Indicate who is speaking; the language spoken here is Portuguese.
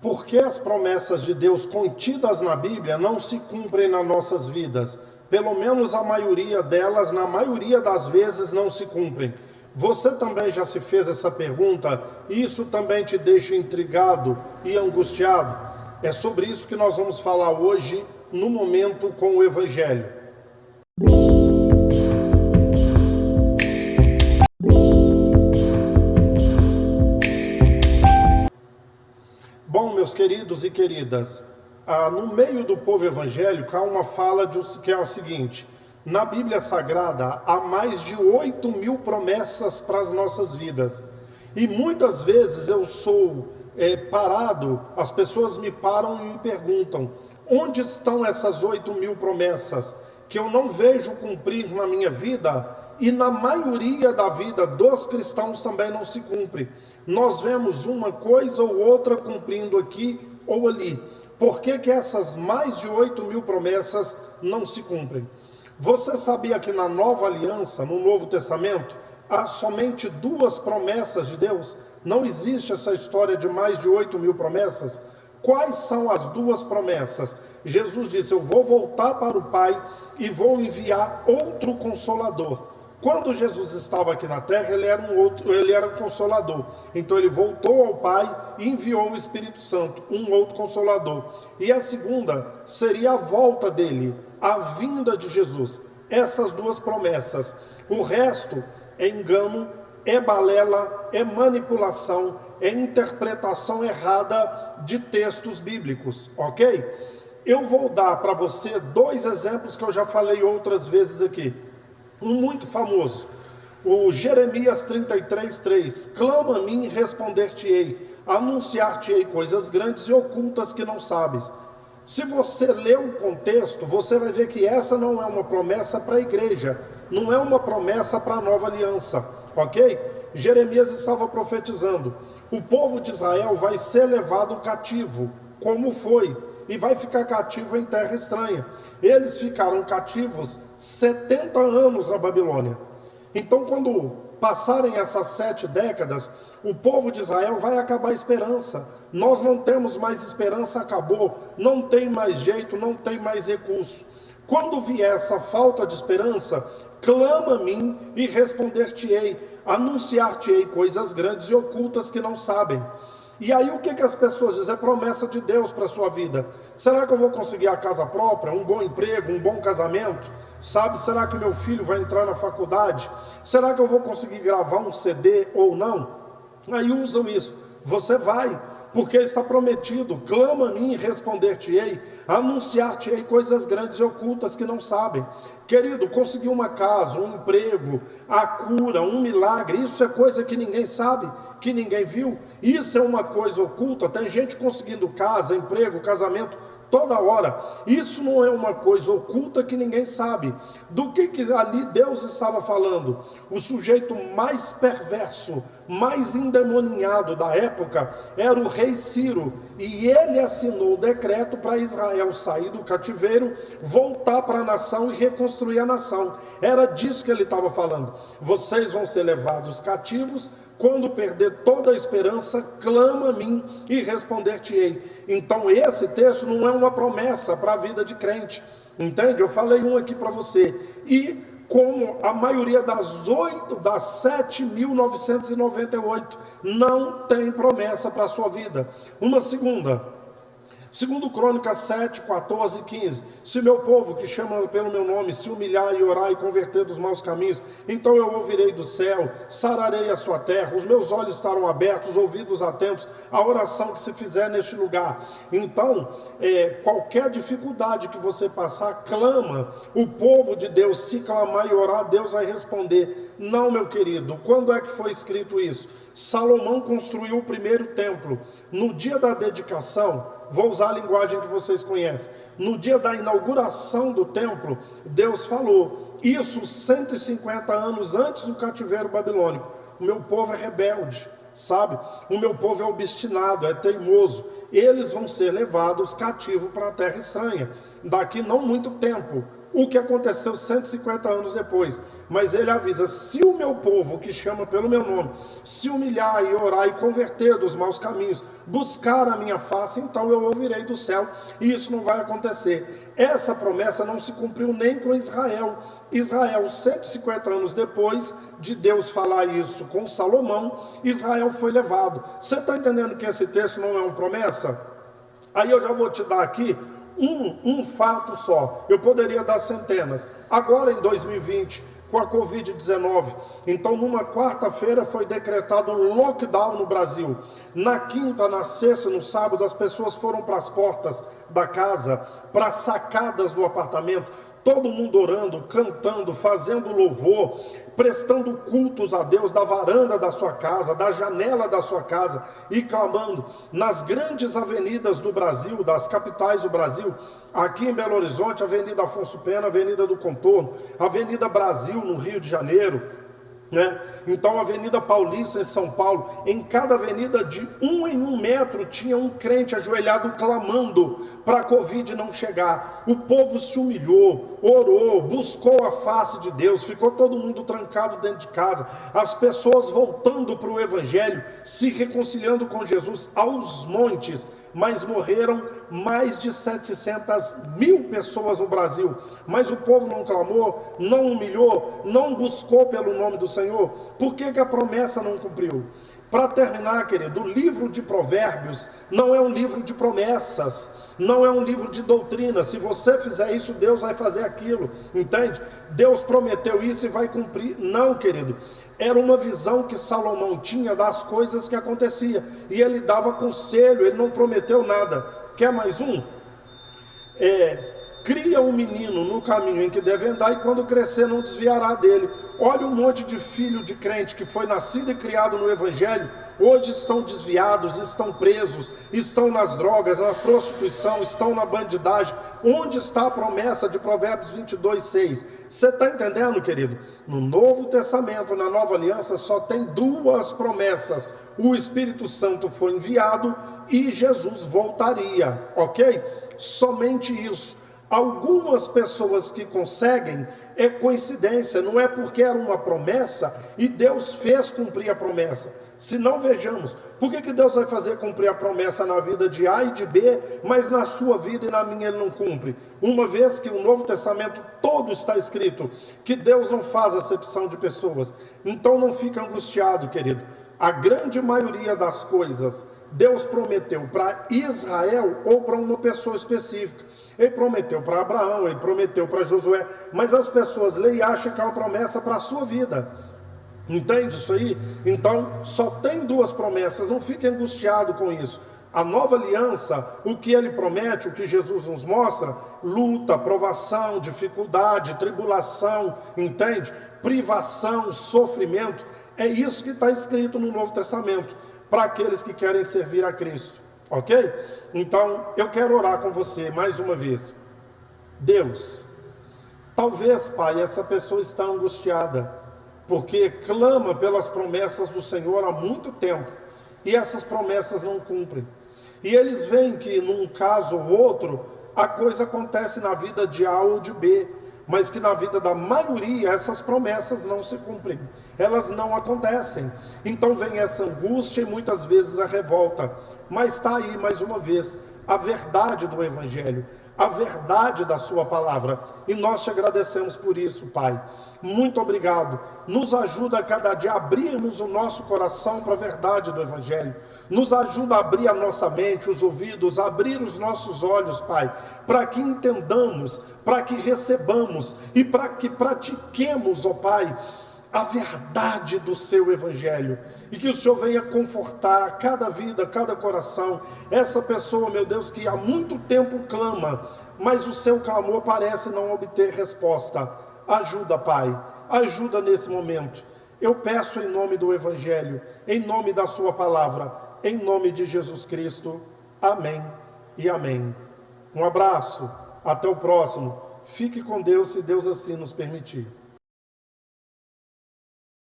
Speaker 1: Por que as promessas de Deus contidas na Bíblia não se cumprem nas nossas vidas? Pelo menos a maioria delas, na maioria das vezes, não se cumprem. Você também já se fez essa pergunta? E isso também te deixa intrigado e angustiado? É sobre isso que nós vamos falar hoje, no Momento com o Evangelho. Bom, meus queridos e queridas, no meio do povo evangélico há uma fala que é o seguinte: na Bíblia Sagrada há mais de 8.000 promessas para as nossas vidas. E muitas vezes eu sou parado, as pessoas me param e me perguntam: onde estão essas 8.000 promessas que eu não vejo cumprir na minha vida? E na maioria da vida dos cristãos também não se cumpre. Nós vemos uma coisa ou outra cumprindo aqui ou ali. Por que essas mais de 8.000 promessas não se cumprem? Você sabia que na Nova Aliança, no Novo Testamento, há somente 2 promessas de Deus? Não existe essa história de mais de 8.000 promessas? Quais são as 2 promessas? Jesus disse: eu vou voltar para o Pai e vou enviar outro Consolador. Quando Jesus estava aqui na terra, ele era um Consolador. Então ele voltou ao Pai e enviou o Espírito Santo, um outro Consolador. E a segunda seria a volta dele, a vinda de Jesus. Essas 2 promessas. O resto é engano, é balela, é manipulação, é interpretação errada de textos bíblicos, ok? Eu vou dar para você 2 exemplos que eu já falei outras vezes aqui. Um muito famoso, o Jeremias 33:3, clama a mim e responder-te-ei, anunciar-te-ei coisas grandes e ocultas que não sabes. Se você ler o contexto, você vai ver que essa não é uma promessa para a igreja, não é uma promessa para a nova aliança, ok? Jeremias estava profetizando: o povo de Israel vai ser levado cativo, como foi, e vai ficar cativo em terra estranha. Eles ficaram cativos 70 anos na Babilônia. Então, quando passarem essas 7 décadas, o povo de Israel vai acabar a esperança. Nós não temos mais esperança, acabou. Não tem mais jeito, não tem mais recurso. Quando vier essa falta de esperança, clama a mim e responder-te-ei, anunciar-te-ei coisas grandes e ocultas que não sabem. E aí o que as pessoas dizem? É promessa de Deus para a sua vida. Será que eu vou conseguir a casa própria, um bom emprego, um bom casamento? Sabe, será que meu filho vai entrar na faculdade? Será que eu vou conseguir gravar um CD ou não? Aí usam isso. Você vai, porque está prometido. Clama a mim e responder-te-ei, anunciar-te-ei coisas grandes e ocultas que não sabem. Querido, conseguir uma casa, um emprego, a cura, um milagre, isso é coisa que ninguém sabe, que ninguém viu. Isso é uma coisa oculta. Tem gente conseguindo casa, emprego, casamento toda hora. Isso não é uma coisa oculta que ninguém sabe. Do que ali Deus estava falando? O sujeito mais perverso, mais endemoninhado da época era o rei Ciro, e ele assinou o decreto para Israel sair do cativeiro, voltar para a nação e reconstruir a nação. Era disso que ele estava falando. Vocês vão ser levados cativos. Quando perder toda a esperança, clama a mim e responder-te-ei. Então esse texto não é uma promessa para a vida de crente, entende? Eu falei um aqui para você. E como a maioria das 7.998 não tem promessa para a sua vida. Uma segunda. Segundo Crônicas 7, 14 e 15, se meu povo que chama pelo meu nome se humilhar e orar e converter dos maus caminhos, então eu ouvirei do céu, sararei a sua terra, os meus olhos estarão abertos, os ouvidos atentos à oração que se fizer neste lugar. Então, qualquer dificuldade que você passar, clama. O povo de Deus, se clamar e orar, Deus vai responder. Não, meu querido, quando é que foi escrito isso? Salomão construiu o primeiro templo. No dia da dedicação, vou usar a linguagem que vocês conhecem, no dia da inauguração do templo, Deus falou, isso 150 anos antes do cativeiro babilônico: o meu povo é rebelde, sabe? O meu povo é obstinado, é teimoso. Eles vão ser levados cativos para a terra estranha, daqui não muito tempo. O que aconteceu 150 anos depois? mas ele avisa: se o meu povo, que chama pelo meu nome, se humilhar e orar e converter dos maus caminhos, buscar a minha face, então eu ouvirei do céu, e isso não vai acontecer. Essa promessa não se cumpriu nem com Israel. Israel, 150 anos depois de Deus falar isso com Salomão, Israel foi levado. Você está entendendo que esse texto não é uma promessa? Aí eu já vou te dar aqui um fato só. Eu poderia dar centenas. Agora em 2020, com a Covid-19, então numa quarta-feira foi decretado lockdown no Brasil. Na quinta, na sexta, no sábado, as pessoas foram para as portas da casa, para as sacadas do apartamento, todo mundo orando, cantando, fazendo louvor, prestando cultos a Deus da varanda da sua casa, da janela da sua casa, e clamando nas grandes avenidas do Brasil, das capitais do Brasil. Aqui em Belo Horizonte, Avenida Afonso Pena, Avenida do Contorno, Avenida Brasil no Rio de Janeiro, então Avenida Paulista em São Paulo, em cada avenida de 1 em 1 metro tinha um crente ajoelhado clamando para a Covid não chegar. O povo se humilhou, orou, buscou a face de Deus, ficou todo mundo trancado dentro de casa, as pessoas voltando para o Evangelho, se reconciliando com Jesus aos montes, mas morreram mais de 700 mil pessoas no Brasil, mas o povo não clamou, não humilhou, não buscou pelo nome do Senhor. Por que a promessa não cumpriu? Para terminar, querido, o livro de Provérbios não é um livro de promessas, não é um livro de doutrina. Se você fizer isso, Deus vai fazer aquilo, entende? Deus prometeu isso e vai cumprir. Não, querido, era uma visão que Salomão tinha das coisas que aconteciam, e ele dava conselho, ele não prometeu nada. Quer mais um? Cria um menino no caminho em que deve andar, e quando crescer não desviará dele. Olha um monte de filho de crente que foi nascido e criado no Evangelho, hoje estão desviados, estão presos, estão nas drogas, na prostituição, estão na bandidagem. Onde está a promessa de Provérbios 22:6? Você está entendendo, querido? No Novo Testamento, na Nova Aliança, só tem 2 promessas. O Espírito Santo foi enviado e Jesus voltaria, ok? Somente isso. Algumas pessoas que conseguem, é coincidência, não é porque era uma promessa e Deus fez cumprir a promessa. Se não, vejamos, por que Deus vai fazer cumprir a promessa na vida de A e de B, mas na sua vida e na minha ele não cumpre? Uma vez que o Novo Testamento todo está escrito que Deus não faz acepção de pessoas. Então não fica angustiado, querido. A grande maioria das coisas Deus prometeu para Israel ou para uma pessoa específica. Ele prometeu para Abraão, ele prometeu para Josué, mas as pessoas leem e acham que é uma promessa para a sua vida. Entende isso aí? Então só tem 2 promessas, não fique angustiado com isso. A nova aliança, o que ele promete, o que Jesus nos mostra: luta, provação, dificuldade, tribulação, entende? Privação, sofrimento. É isso que está escrito no Novo Testamento, para aqueles que querem servir a Cristo, ok? Então, eu quero orar com você mais uma vez. Deus, talvez, Pai, essa pessoa está angustiada, porque clama pelas promessas do Senhor há muito tempo, e essas promessas não cumprem. E eles veem que, num caso ou outro, a coisa acontece na vida de A ou de B, mas que na vida da maioria essas promessas não se cumprem, elas não acontecem. Então vem essa angústia e muitas vezes a revolta. Mas está aí mais uma vez a verdade do Evangelho, a verdade da sua palavra, e nós te agradecemos por isso, Pai. Muito obrigado. Nos ajuda a cada dia a abrirmos o nosso coração para a verdade do Evangelho. Nos ajuda a abrir a nossa mente, os ouvidos, a abrir os nossos olhos, Pai, para que entendamos, para que recebamos e para que pratiquemos, ó Pai, a verdade do seu Evangelho, e que o Senhor venha confortar cada vida, cada coração. Essa pessoa, meu Deus, que há muito tempo clama, mas o seu clamor parece não obter resposta. Ajuda, Pai, ajuda nesse momento. Eu peço em nome do Evangelho, em nome da sua palavra, em nome de Jesus Cristo. Amém e amém. Um abraço, até o próximo. Fique com Deus, se Deus assim nos permitir.